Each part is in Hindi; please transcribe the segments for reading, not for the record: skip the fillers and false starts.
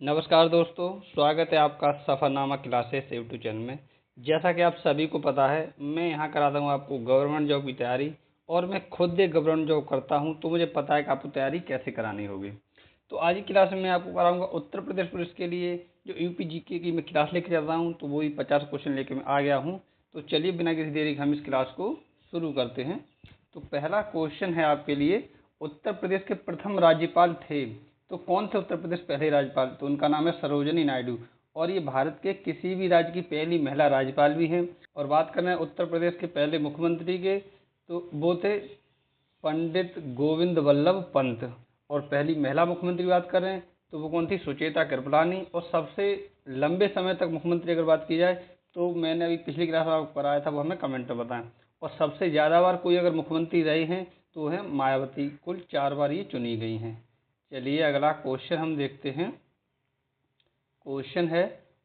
नमस्कार दोस्तों, स्वागत है आपका सफ़रनामा क्लासेस यूट्यूब चैनल में। जैसा कि आप सभी को पता है, मैं यहाँ कराता हूँ आपको गवर्नमेंट जॉब की तैयारी और मैं खुद एक गवर्नमेंट जॉब करता हूँ, तो मुझे पता है कि आपको तैयारी कैसे करानी होगी। तो आज की क्लास में मैं आपको कराऊंगा उत्तर प्रदेश पुलिस के लिए जो यूपी जीके की मैं क्लास लेके चल रहा हूँ, तो वही 50 क्वेश्चन लेके मैं आ गया हूँ। तो चलिए बिना किसी देरी के हम इस क्लास को शुरू करते हैं। तो पहला क्वेश्चन है आपके लिए, उत्तर प्रदेश के प्रथम राज्यपाल थे, तो कौन थे उत्तर प्रदेश पहले राज्यपाल? तो उनका नाम है सरोजनी नायडू और ये भारत के किसी भी राज्य की पहली महिला राज्यपाल भी हैं। और बात करें उत्तर प्रदेश के पहले मुख्यमंत्री के, तो वो थे पंडित गोविंद वल्लभ पंत। और पहली महिला मुख्यमंत्री की बात करें तो वो कौन थी? सुचेता कृपलानी। और सबसे लंबे समय तक मुख्यमंत्री अगर बात की जाए तो मैंने अभी पिछली क्लास में आपको कराया था, वो हमें कमेंट में बताएं। और सबसे ज़्यादा बार कोई अगर मुख्यमंत्री रहे हैं तो वो है मायावती, कुल 4 बार ये चुनी गई हैं। चलिए अगला क्वेश्चन हम देखते हैं। क्वेश्चन है,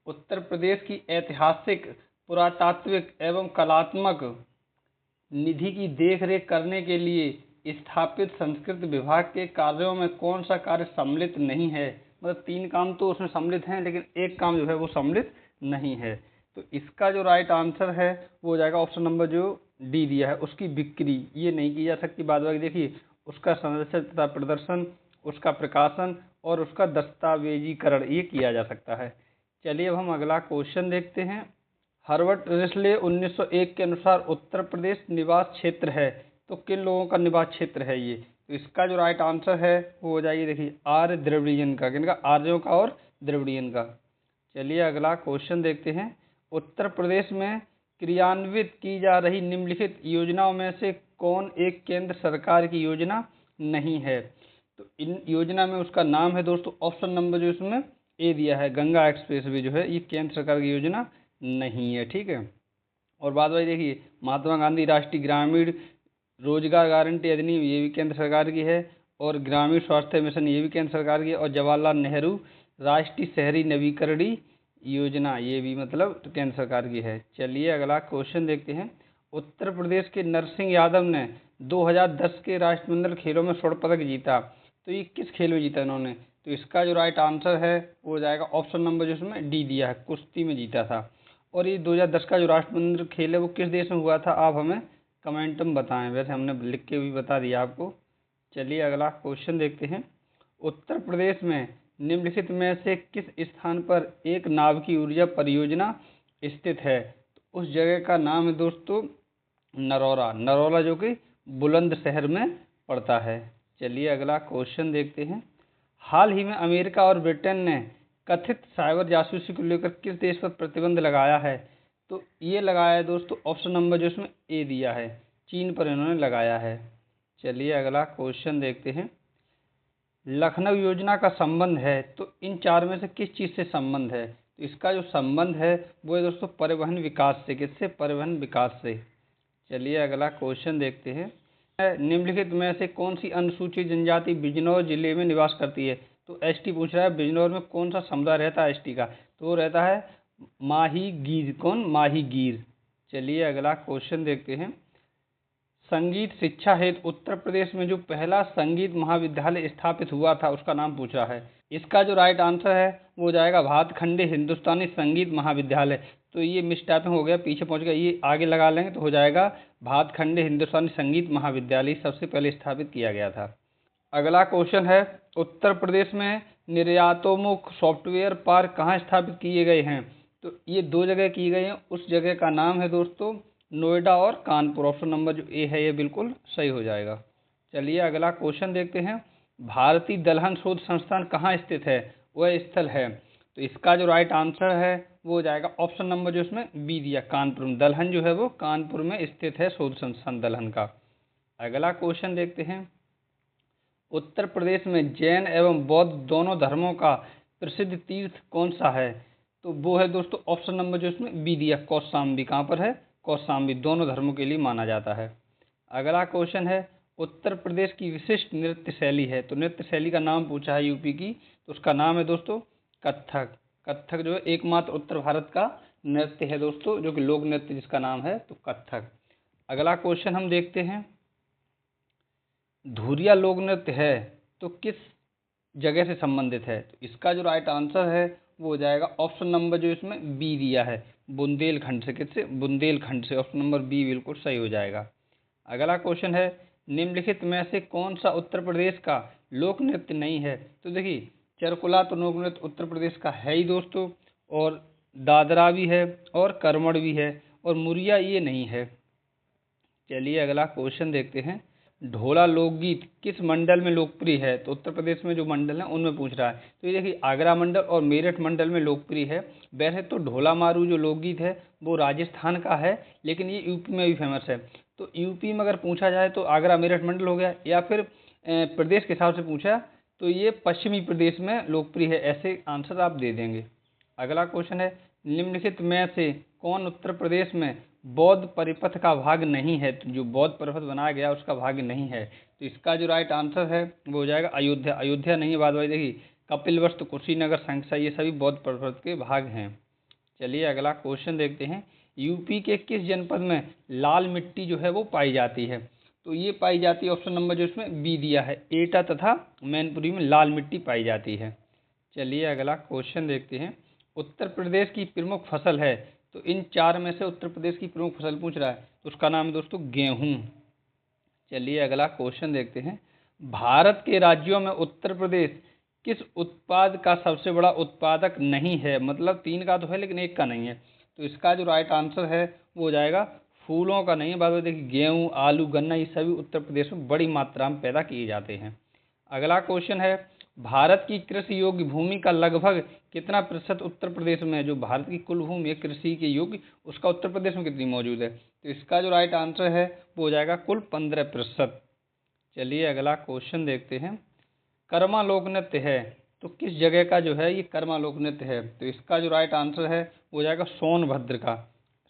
उत्तर प्रदेश की ऐतिहासिक, पुरातात्विक एवं कलात्मक निधि की देखरेख करने के लिए स्थापित संस्कृत विभाग के कार्यों में कौन सा कार्य सम्मिलित नहीं है? मतलब 3 काम तो उसमें सम्मिलित हैं, लेकिन एक काम जो है वो सम्मिलित नहीं है। तो इसका जो राइट आंसर है वो हो जाएगा ऑप्शन नंबर जो डी दिया है, उसकी बिक्री ये नहीं की जा सकती। बाद बाकी देखिए, उसका संरक्षण तथा प्रदर्शन, उसका प्रकाशन और उसका दस्तावेजीकरण ये किया जा सकता है। चलिए अब हम अगला क्वेश्चन देखते हैं। हार्वर्ड रिस्ले 1901 के अनुसार उत्तर प्रदेश निवास क्षेत्र है, तो किन लोगों का निवास क्षेत्र है ये? तो इसका जो राइट आंसर है वो हो जाएगी, देखिए, आर्य द्रविड़ियन का। किनका? आर्यों का और द्रविड़ियन का। चलिए अगला क्वेश्चन देखते हैं। उत्तर प्रदेश में क्रियान्वित की जा रही निम्नलिखित योजनाओं में से कौन एक केंद्र सरकार की योजना नहीं है? तो इन योजना में उसका नाम है दोस्तों, ऑप्शन नंबर जो इसमें ए दिया है, गंगा एक्सप्रेस वे जो है ये केंद्र सरकार की योजना नहीं है। ठीक है। और बात भाई देखिए, महात्मा गांधी राष्ट्रीय ग्रामीण रोजगार गारंटी अधिनियम ये भी केंद्र सरकार की है। और ग्रामीण स्वास्थ्य मिशन ये भी केंद्र सरकार की है। और जवाहरलाल नेहरू राष्ट्रीय शहरी नवीकरण योजना ये भी मतलब केंद्र सरकार की है। चलिए अगला क्वेश्चन देखते हैं। उत्तर प्रदेश के नरसिंह यादव ने 2010 के राष्ट्रमंडल खेलों में स्वर्ण पदक जीता, तो ये किस खेल में जीता इन्होंने? तो इसका जो राइट आंसर है वो हो जाएगा ऑप्शन नंबर जो इसमें डी दिया है, कुश्ती में जीता था। और ये 2010 का जो राष्ट्रमंडल खेल है वो किस देश में हुआ था, आप हमें कमेंट में बताएं। वैसे हमने लिख के भी बता दिया आपको। चलिए अगला क्वेश्चन देखते हैं। उत्तर प्रदेश में निम्नलिखित में से किस स्थान पर एक नाभिकीय ऊर्जा परियोजना स्थित है? तो उस जगह का नाम है दोस्तों नरौरा। नरौरा जो कि बुलंदशहर में पड़ता है। चलिए अगला क्वेश्चन देखते हैं। हाल ही में अमेरिका और ब्रिटेन ने कथित साइबर जासूसी को लेकर किस देश पर प्रतिबंध लगाया है? तो ये लगाया है दोस्तों ऑप्शन नंबर जो इसमें ए दिया है, चीन पर इन्होंने लगाया है। चलिए अगला क्वेश्चन देखते हैं। लखनऊ योजना का संबंध है, तो इन 4 में से किस चीज़ से संबंध है? तो इसका जो संबंध है वो है दोस्तों परिवहन विकास से। किससे? परिवहन विकास से। चलिए अगला क्वेश्चन देखते हैं। निम्नलिखित में से कौन सी अनुसूचित जनजाति बिजनौर जिले में निवास करती है? तो एसटी पूछ रहा है, बिजनौर में कौन सा समुदाय रहता है एसटी का? तो वो रहता है माही गीर। कौन? माही गीर। चलिए अगला क्वेश्चन देखते हैं। संगीत शिक्षा हेतु उत्तर प्रदेश में जो पहला संगीत महाविद्यालय स्थापित हुआ था उसका नाम पूछा है। इसका जो राइट आंसर है वो हो जाएगा भातखंडे हिंदुस्तानी संगीत महाविद्यालय। तो ये मिस टाइपिंग हो गया, पीछे पहुंच गया, ये आगे लगा लेंगे तो हो जाएगा भातखंडे हिंदुस्तानी संगीत महाविद्यालय सबसे पहले स्थापित किया गया था। अगला क्वेश्चन है, उत्तर प्रदेश में निर्यातोन्मुख सॉफ्टवेयर पार्क कहाँ स्थापित किए गए हैं? तो ये 2 जगह किए गए हैं। उस जगह का नाम है दोस्तों नोएडा और कानपुर। ऑप्शन नंबर जो ए है ये बिल्कुल सही हो जाएगा। चलिए अगला क्वेश्चन देखते हैं। भारतीय दलहन शोध संस्थान कहाँ स्थित है? वह स्थल है। तो इसका जो राइट आंसर है वो हो जाएगा ऑप्शन नंबर जो इसमें बी दिया, कानपुर में। दलहन जो है वो कानपुर में स्थित है, शोध संस्थान दलहन का। अगला क्वेश्चन देखते हैं। उत्तर प्रदेश में जैन एवं बौद्ध दोनों धर्मों का प्रसिद्ध तीर्थ कौन सा है? तो वो है दोस्तों ऑप्शन नंबर जो इसमें बी दिया, कौशाम्बी। कहाँ पर है? कौशाम्बी। दोनों धर्मों के लिए माना जाता है। अगला क्वेश्चन है, उत्तर प्रदेश की विशिष्ट नृत्य शैली है, तो नृत्य शैली का नाम पूछा है यूपी की, तो उसका नाम है दोस्तों कथक। कथक जो है एकमात्र उत्तर भारत का नृत्य है दोस्तों, जो कि लोक नृत्य जिसका नाम है तो कथक। अगला क्वेश्चन हम देखते हैं। धुरिया लोक नृत्य है तो किस जगह से संबंधित है। तो इसका जो राइट आंसर है वो हो जाएगा ऑप्शन नंबर जो इसमें बी दिया है, बुंदेलखंड से। किससे? बुंदेलखंड से। ऑप्शन नंबर बी बिल्कुल सही हो जाएगा। अगला क्वेश्चन है, निम्नलिखित में से कौन सा उत्तर प्रदेश का लोक नृत्य नहीं है? तो देखिए, चरकुला तो लोक नृत्य उत्तर प्रदेश का है ही दोस्तों, और दादरा भी है, और करमड़ भी है, और मुरिया ये नहीं है। चलिए अगला क्वेश्चन देखते हैं, ढोला लोकगीत किस मंडल में लोकप्रिय है? तो उत्तर प्रदेश में जो मंडल है उनमें पूछ रहा है। तो ये देखिए, आगरा मंडल और मेरठ मंडल में लोकप्रिय है। वैसे तो ढोला मारू जो लोकगीत है वो राजस्थान का है, लेकिन ये यूपी में भी फेमस है। तो यूपी में अगर पूछा जाए तो आगरा मेरठ मंडल हो गया, या फिर प्रदेश के हिसाब से पूछा तो ये पश्चिमी प्रदेश में लोकप्रिय है। ऐसे आंसर आप दे देंगे। अगला क्वेश्चन है, निम्नलिखित में से कौन उत्तर प्रदेश में बौद्ध परिपथ का भाग नहीं है? तो जो बौद्ध परिपथ बनाया गया उसका भाग नहीं है। तो इसका जो राइट आंसर है वो हो जाएगा अयोध्या। अयोध्या नहीं है, बाद में देखिए कपिलवस्तु, कुशीनगर, संकसा ये सभी बौद्ध परिपथ के भाग हैं। चलिए अगला क्वेश्चन देखते हैं, यूपी के किस जनपद में लाल मिट्टी जो है वो पाई जाती है? तो ये पाई जाती है, ऑप्शन नंबर जो इसमें बी दिया है, एटा तथा मैनपुरी में लाल मिट्टी पाई जाती है। चलिए अगला क्वेश्चन देखते हैं, उत्तर प्रदेश की प्रमुख फसल है? तो इन चार में से उत्तर प्रदेश की प्रमुख फसल पूछ रहा है, तो उसका नाम है दोस्तों गेहूं। चलिए अगला क्वेश्चन देखते हैं, भारत के राज्यों में उत्तर प्रदेश किस उत्पाद का सबसे बड़ा उत्पादक नहीं है? मतलब तीन का तो है लेकिन एक का नहीं है। तो इसका जो राइट आंसर है वो हो जाएगा फूलों का नहीं है। बाद में देखिए, गेहूं, आलू, गन्ना ये सभी उत्तर प्रदेश में बड़ी मात्रा में पैदा किए जाते हैं। अगला क्वेश्चन है, भारत की कृषि योग्य भूमि का लगभग कितना प्रतिशत उत्तर प्रदेश में है? जो भारत की कुल भूमि है कृषि के योग्य, उसका उत्तर प्रदेश में कितनी मौजूद है? तो इसका जो राइट आंसर है वो हो जाएगा कुल 15%। चलिए अगला क्वेश्चन देखते हैं, कर्मा लोक नृत्य है तो किस जगह का जो है ये कर्मा लोक नृत्य है? तो इसका जो राइट आंसर है वो हो जाएगा सोनभद्र का।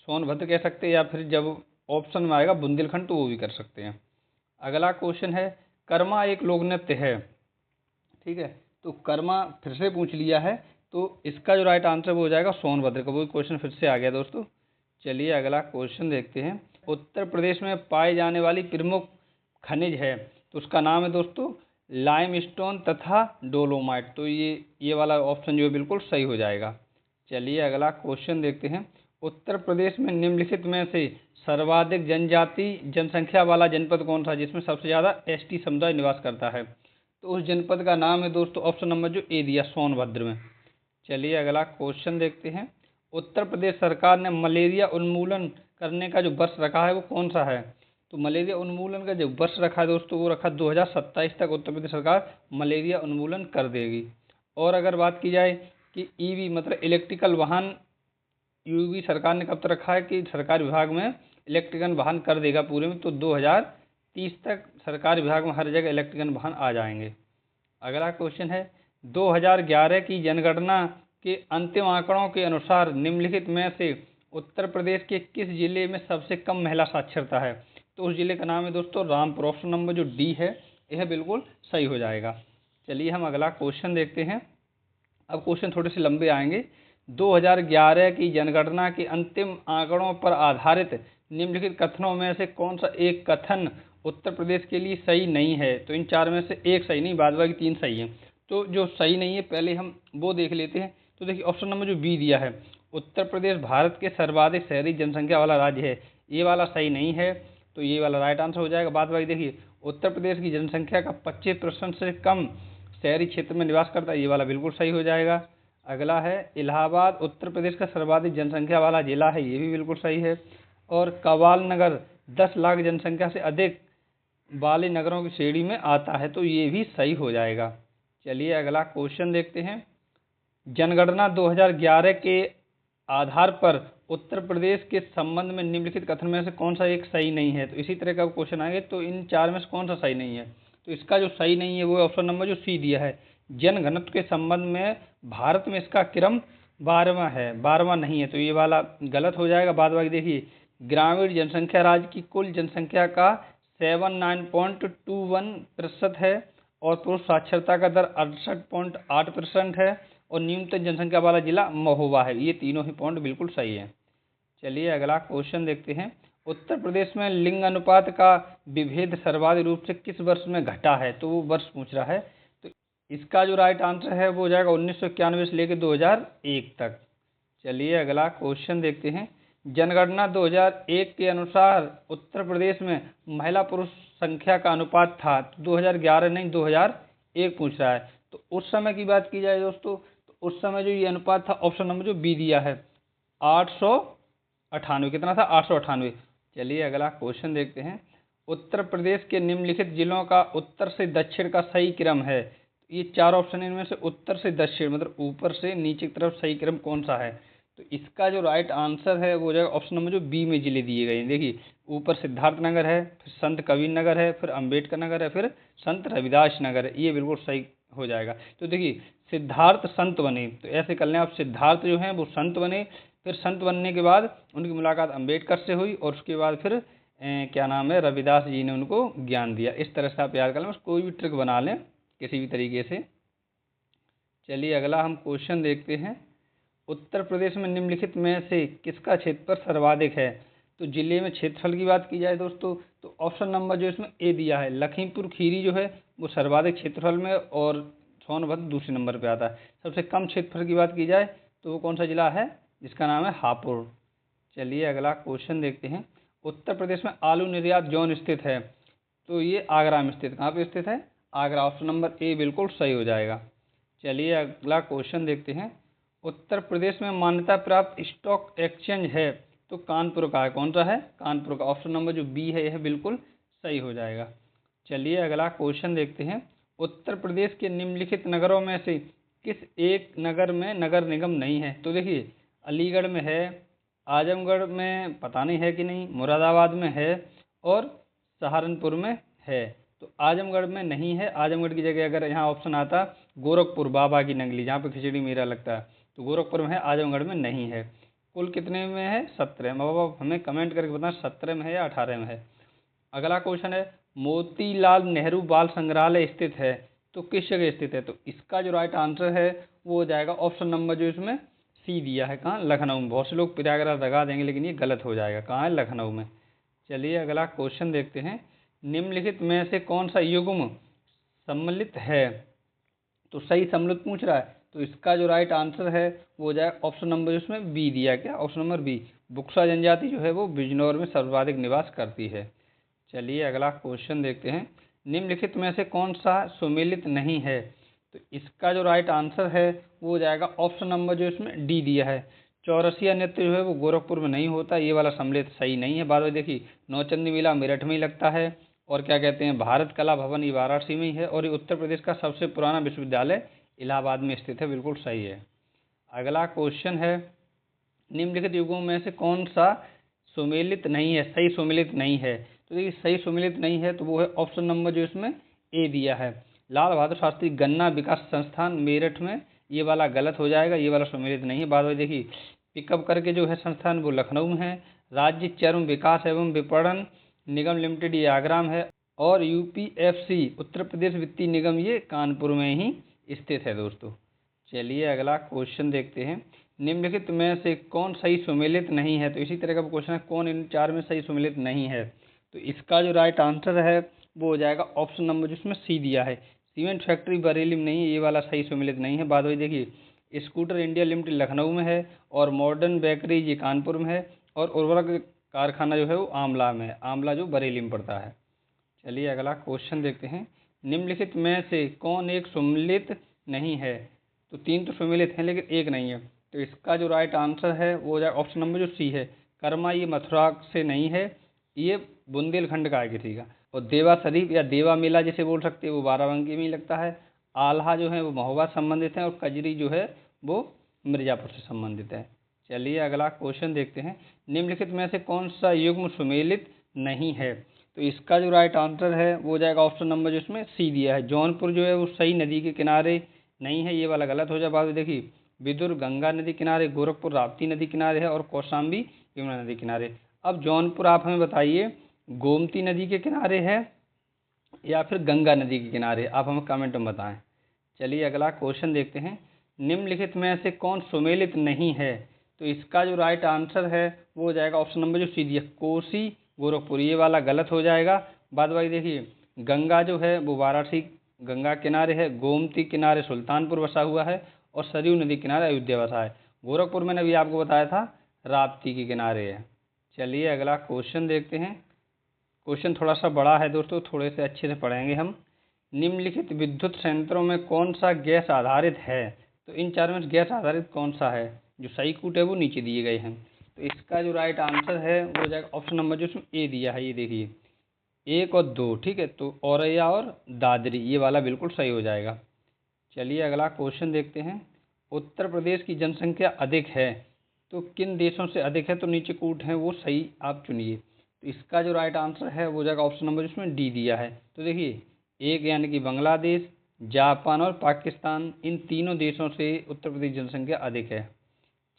सोनभद्र कह सकते हैं, या फिर जब ऑप्शन में आएगा बुंदेलखंड तो वो भी कर सकते हैं। अगला क्वेश्चन है, कर्मा एक लोक नृत्य है, ठीक है, तो कर्मा फिर से पूछ लिया है, तो इसका जो राइट आंसर वो हो जाएगा सोनभद्र का। वो क्वेश्चन फिर से आ गया दोस्तों। चलिए अगला क्वेश्चन देखते हैं, उत्तर प्रदेश में पाई जाने वाली प्रमुख खनिज है, तो उसका नाम है दोस्तों लाइमस्टोन तथा डोलोमाइट। तो ये वाला ऑप्शन जो है बिल्कुल सही हो जाएगा। चलिए अगला क्वेश्चन देखते हैं, उत्तर प्रदेश में निम्नलिखित में से सर्वाधिक जनजाति जनसंख्या वाला जनपद कौन सा, जिसमें सबसे ज़्यादा एसटी समुदाय निवास करता है? तो उस जनपद का नाम है दोस्तों ऑप्शन नंबर जो ए दिया, सोनभद्र में। चलिए अगला क्वेश्चन देखते हैं, उत्तर प्रदेश सरकार ने मलेरिया उन्मूलन करने का जो वर्ष रखा है वो कौन सा है? तो मलेरिया उन्मूलन का जो वर्ष रखा है दोस्तों वो रखा 2027 तक उत्तर प्रदेश सरकार मलेरिया उन्मूलन कर देगी। और अगर बात की जाए कि ईवी मतलब इलेक्ट्रिकल वाहन, यूवी सरकार ने कब तक रखा है कि सरकारी विभाग में इलेक्ट्रिकल वाहन कर देगा पूरे में, तो 2030 तक सरकारी विभाग में हर जगह इलेक्ट्रिकल वाहन आ जाएंगे। अगला क्वेश्चन है, 2011 की जनगणना के अंतिम आंकड़ों के अनुसार निम्नलिखित में से उत्तर प्रदेश के किस जिले में सबसे कम महिला साक्षरता है? तो उस जिले का नाम है दोस्तों रामपुर। ऑप्शन नंबर जो डी है यह बिल्कुल सही हो जाएगा। चलिए हम अगला क्वेश्चन देखते हैं। अब क्वेश्चन थोड़े से लंबे आएंगे। 2011 की जनगणना के अंतिम आंकड़ों पर आधारित निम्नलिखित कथनों में से कौन सा एक कथन उत्तर प्रदेश के लिए सही नहीं है? तो इन चार में से एक सही नहीं, बाद बाकी तीन सही है। तो जो सही नहीं है पहले हम वो देख लेते हैं। तो देखिए ऑप्शन नंबर जो बी दिया है, उत्तर प्रदेश भारत के सर्वाधिक शहरी जनसंख्या वाला राज्य है, ये वाला सही नहीं है। तो ये वाला राइट आंसर हो जाएगा। बाद बाकी देखिए, उत्तर प्रदेश की जनसंख्या का 25% से कम शहरी क्षेत्र में निवास करता है, ये वाला बिल्कुल सही हो जाएगा। अगला है, इलाहाबाद उत्तर प्रदेश का सर्वाधिक जनसंख्या वाला जिला है, ये भी बिल्कुल सही है। और कवाल नगर 10 लाख जनसंख्या से अधिक वाले नगरों की श्रेणी में आता है, तो ये भी सही हो जाएगा। चलिए अगला क्वेश्चन देखते हैं, जनगणना 2011 के आधार पर उत्तर प्रदेश के संबंध में निम्नलिखित कथन में से कौन सा एक सही नहीं है? तो इसी तरह का क्वेश्चन आएंगे, तो इन चार में से कौन सा सही नहीं है? तो इसका जो सही नहीं है वो ऑप्शन नंबर जो सी दिया है, जनघनत्व के संबंध में भारत में इसका क्रम 12वां है, 12वां नहीं है, तो ये वाला गलत हो जाएगा। बाद बाकी देखिए, ग्रामीण जनसंख्या राज्य की कुल जनसंख्या का 79.21% है, और पुरुष साक्षरता का दर 68.8% है, और न्यूनतम जनसंख्या वाला जिला महोबा है। ये तीनों ही पॉइंट बिल्कुल सही है। चलिए अगला क्वेश्चन देखते हैं, उत्तर प्रदेश में लिंग अनुपात का विभेद सर्वाधिक रूप से किस वर्ष में घटा है? तो वो वर्ष पूछ रहा है। तो इसका जो राइट आंसर है वो हो जाएगा 1991 से लेकर 2001 तक। चलिए अगला क्वेश्चन देखते हैं। जनगणना 2001 के अनुसार उत्तर प्रदेश में महिला पुरुष संख्या का अनुपात था, 2011 नहीं 2001 पूछ रहा है। तो उस समय की बात की जाए दोस्तों, तो उस समय जो ये अनुपात था, ऑप्शन नंबर जो बी दिया है 898, कितना था 898। चलिए अगला क्वेश्चन देखते हैं। उत्तर प्रदेश के निम्नलिखित जिलों का उत्तर से दक्षिण का सही क्रम है। ये चार ऑप्शन इनमें से उत्तर से दक्षिण मतलब ऊपर से नीचे की तरफ सही क्रम कौन सा है? तो इसका जो राइट आंसर है वो हो जाएगा ऑप्शन नंबर जो बी में जिले दिए गए हैं। देखिए ऊपर सिद्धार्थ नगर है, फिर संत कबीर नगर है, फिर अंबेडकर नगर है, फिर संत रविदास नगर है। ये बिल्कुल सही हो जाएगा। तो देखिए सिद्धार्थ संत बने, तो ऐसे कर लें आप, सिद्धार्थ जो हैं वो संत बने, फिर संत बनने के बाद उनकी मुलाकात अंबेडकर से हुई और उसके बाद फिर क्या नाम है, रविदास जी ने उनको ज्ञान दिया। इस तरह से आप याद कर लें, कोई भी ट्रिक बना लें किसी भी तरीके से। चलिए अगला हम क्वेश्चन देखते हैं। उत्तर प्रदेश में निम्नलिखित में से किसका क्षेत्रफल सर्वाधिक है? तो जिले में क्षेत्रफल की बात की जाए दोस्तों, तो ऑप्शन नंबर जो इसमें ए दिया है, लखीमपुर खीरी जो है वो सर्वाधिक क्षेत्रफल में, और सोनभद्र दूसरे नंबर पे आता है। सबसे कम क्षेत्रफल की बात की जाए तो वो कौन सा जिला है, जिसका नाम है हापुड़। चलिए अगला क्वेश्चन देखते हैं। उत्तर प्रदेश में आलू निर्यात जोन स्थित है, तो ये आगरा में स्थित, कहाँ पे स्थित है? आगरा। ऑप्शन नंबर ए बिल्कुल सही हो जाएगा। चलिए अगला क्वेश्चन देखते हैं। उत्तर प्रदेश में मान्यता प्राप्त स्टॉक एक्सचेंज है, तो कानपुर का है, कौन सा है? कानपुर का। ऑप्शन नंबर जो बी है यह बिल्कुल सही हो जाएगा। चलिए अगला क्वेश्चन देखते हैं। उत्तर प्रदेश के निम्नलिखित नगरों में से किस एक नगर में नगर निगम नहीं है? तो देखिए अलीगढ़ में है, आजमगढ़ में पता नहीं है कि नहीं, मुरादाबाद में है, और सहारनपुर में है। तो आजमगढ़ में नहीं है। आजमगढ़ की जगह अगर यहाँ ऑप्शन आता गोरखपुर, बाबा की नगली, जहाँ पे खिचड़ी मेला लगता है, तो गोरखपुर में है, आजमगढ़ में नहीं है। कुल कितने में है? 17 में। बाबा हमें कमेंट करके बताना 17 में है या 18 में है। अगला क्वेश्चन है, मोतीलाल नेहरू बाल संग्रहालय स्थित है, तो किस जगह स्थित है? तो इसका जो राइट आंसर है वो हो जाएगा ऑप्शन नंबर जो इसमें सी दिया है, कहाँ? लखनऊ में। बहुत से लोग प्रयागराज लगा देंगे लेकिन ये गलत हो जाएगा, कहाँ है? लखनऊ में। चलिए अगला क्वेश्चन देखते हैं। निम्नलिखित में से कौन सा युग्म सम्मिलित है? तो सही सम्मिलित पूछ रहा है, तो इसका जो राइट आंसर है वो हो जाएगा ऑप्शन नंबर इसमें बी दिया, क्या? Option number B. बुक्सा जनजाति जो है वो बिजनौर में सर्वाधिक निवास करती है। चलिए अगला क्वेश्चन देखते हैं। निम्नलिखित में से कौन सा सुमेलित नहीं है? तो इसका जो राइट आंसर है वो हो जाएगा ऑप्शन नंबर जो इसमें डी दिया है। चौरसिया नृत्य जो है वो गोरखपुर में नहीं होता, ये वाला सम्मिलित सही नहीं है। बाद में देखिए नौचंदी मेला मेरठ में ही लगता है, और क्या कहते हैं, भारत कला भवन ये वाराणसी में ही है, और ये उत्तर प्रदेश का सबसे पुराना विश्वविद्यालय इलाहाबाद में स्थित है। बिल्कुल सही है। अगला क्वेश्चन है, निम्नलिखित युगों में से कौन सा सुमेलित नहीं है, सही सुमेलित नहीं है? तो देखिए सही सुमेलित नहीं है तो वो है ऑप्शन नंबर जो इसमें ए दिया है, लाल बहादुर शास्त्री गन्ना विकास संस्थान मेरठ में। ये वाला गलत हो जाएगा, ये वाला सुमेलित नहीं है। बाद में देखिए पिकअप करके जो है संस्थान वो लखनऊ में है, राज्य चर्म विकास एवं विपणन निगम लिमिटेड ये आगरा में है, और यूपीएफसी उत्तर प्रदेश वित्तीय निगम ये कानपुर में ही स्थित है दोस्तों। चलिए अगला क्वेश्चन देखते हैं। निम्नलिखित में से कौन सही सुमेलित नहीं है? तो इसी तरह का क्वेश्चन है, कौन इन चार में सही सुमेलित नहीं है? तो इसका जो राइट आंसर है वो हो जाएगा ऑप्शन नंबर जिसमें सी दिया है, सीमेंट फैक्ट्री बरेली में नहीं है, ये वाला सही सुमेलित नहीं है। बाद में देखिए स्कूटर इंडिया लिमिटेड लखनऊ में है, और मॉडर्न बेकरी ये कानपुर में है, और उर्वरक कारखाना जो है वो आमला में है, आमला जो बरेली में पड़ता है। चलिए अगला क्वेश्चन देखते हैं। निम्नलिखित में से कौन एक सुमेलित नहीं है? तो तीन तो सुमेलित हैं लेकिन एक नहीं है। तो इसका जो राइट आंसर है वो हो जाए ऑप्शन नंबर जो सी है, कर्मा ये मथुरा से नहीं है, ये बुंदेलखंड का है किसी का। और देवा शरीफ या देवा मेला जिसे बोल सकते हैं वो बाराबंकी में ही लगता है। आल्हा जो है वो महोबा से संबंधित है, और कजरी जो है वो मिर्ज़ापुर से संबंधित है। चलिए अगला क्वेश्चन देखते हैं। निम्नलिखित में से कौन सा युग्म सुमेलित नहीं है? तो इसका जो राइट आंसर है वो हो जाएगा ऑप्शन नंबर जिसमें सी दिया है, जौनपुर जो है वो सही नदी के किनारे नहीं है, ये वाला गलत हो जाए। बाद में देखिए विदुर गंगा नदी किनारे, गोरखपुर राप्ती नदी किनारे है, और कौशाम्बी यमुना नदी किनारे। अब जौनपुर आप हमें बताइए गोमती नदी के किनारे है या फिर गंगा नदी के किनारे, आप हमें कमेंट में बताएं। चलिए अगला क्वेश्चन देखते हैं। निम्नलिखित में से कौन सुमेलित नहीं है? तो इसका जो राइट आंसर है वो हो जाएगा ऑप्शन नंबर जो सी दिया, कोसी गोरखपुर, ये वाला गलत हो जाएगा। बाद बाकी देखिए गंगा जो है वो वाराणसी गंगा किनारे है, गोमती किनारे सुल्तानपुर बसा हुआ है और सरयू नदी किनारे अयोध्या बसा है। गोरखपुर मैंने अभी आपको बताया था राप्ती के किनारे है। चलिए अगला क्वेश्चन देखते हैं। क्वेश्चन थोड़ा सा बड़ा है दोस्तों, थोड़े से अच्छे से पढ़ेंगे हम। निम्नलिखित विद्युत संयंत्रों में कौन सा गैस आधारित है? तो इन चारों में गैस आधारित कौन सा है? जो सही कूट है वो नीचे दिए गए हैं। तो इसका जो राइट आंसर है वो हो जाएगा ऑप्शन नंबर जो इसमें ए दिया है, ये देखिए 1 और 2। ठीक है, तो औरैया और दादरी ये वाला बिल्कुल सही हो जाएगा। चलिए अगला क्वेश्चन देखते हैं। उत्तर प्रदेश की जनसंख्या अधिक है तो किन देशों से अधिक है? तो नीचे कूट है वो सही आप चुनिए। तो इसका जो राइट आंसर है वो हो जाएगा ऑप्शन नंबर जिसमें डी दिया है। तो देखिए एक यानी कि बांग्लादेश, जापान और पाकिस्तान, इन तीनों देशों से उत्तर प्रदेश जनसंख्या अधिक है।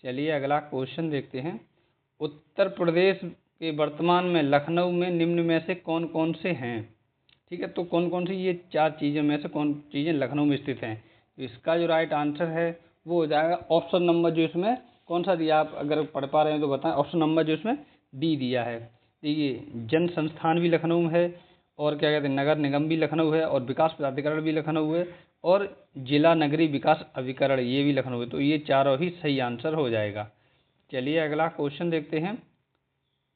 चलिए अगला क्वेश्चन देखते हैं। उत्तर प्रदेश के वर्तमान में लखनऊ में निम्न में से कौन कौन से हैं? ठीक है, तो कौन कौन सी ये 4 चीज़ों में से कौन चीज़ें लखनऊ में स्थित हैं? तो इसका जो राइट आंसर है वो हो जाएगा ऑप्शन नंबर जो इसमें कौन सा दिया, आप अगर पढ़ पा रहे हैं तो बताएं। ऑप्शन नंबर जो इसमें डी दिया है। देखिए जन संस्थान भी लखनऊ में है और क्या कहते हैं नगर निगम भी लखनऊ है और विकास प्राधिकरण भी लखनऊ है और जिला नगरीय विकास अभिकरण ये भी लखनऊ है। तो ये चारों ही सही आंसर हो जाएगा। चलिए अगला क्वेश्चन देखते हैं।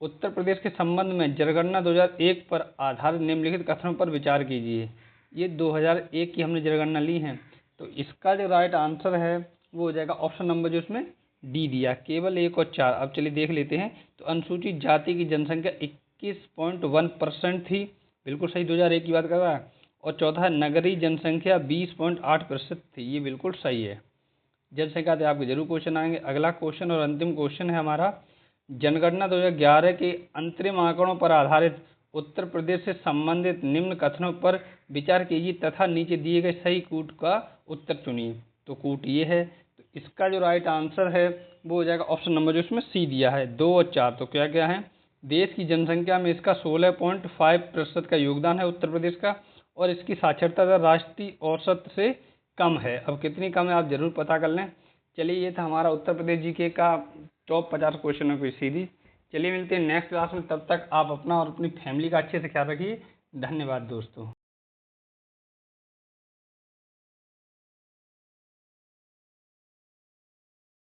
उत्तर प्रदेश के संबंध में जनगणना 2001 पर आधारित निम्नलिखित कथनों पर विचार कीजिए। ये 2001 की हमने जनगणना ली है। तो इसका जो राइट आंसर है वो हो जाएगा ऑप्शन नंबर जो इसमें डी दिया, केवल 1 और 4। अब चलिए देख लेते हैं। तो अनुसूचित जाति की जनसंख्या 21.1% थी, बिल्कुल सही 2001 की बात कर रहा है। और चौथा है नगरीय जनसंख्या 20.8% थी, ये बिल्कुल सही है। जनसंख्या से आपके जरूर क्वेश्चन आएंगे। अगला क्वेश्चन और अंतिम क्वेश्चन है हमारा। जनगणना 2011 के अंतरिम आंकड़ों पर आधारित उत्तर प्रदेश से संबंधित निम्न कथनों पर विचार कीजिए तथा नीचे दिए गए सही कूट का उत्तर चुनिए। तो कूट ये है। तो इसका जो राइट आंसर है वो हो जाएगा ऑप्शन नंबर जो इसमें सी दिया है 2 और 4। तो क्या क्या है? देश की जनसंख्या में इसका 16.5% का योगदान है उत्तर प्रदेश का और इसकी साक्षरता दर राष्ट्रीय औसत से कम है। अब कितनी कम है आप जरूर पता कर लें। चलिए ये था हमारा उत्तर प्रदेश जीके का टॉप 50 क्वेश्चनों की सीरीज। चलिए मिलते हैं नेक्स्ट क्लास में, तब तक आप अपना और अपनी फैमिली का अच्छे से ख्याल रखिए। धन्यवाद दोस्तों।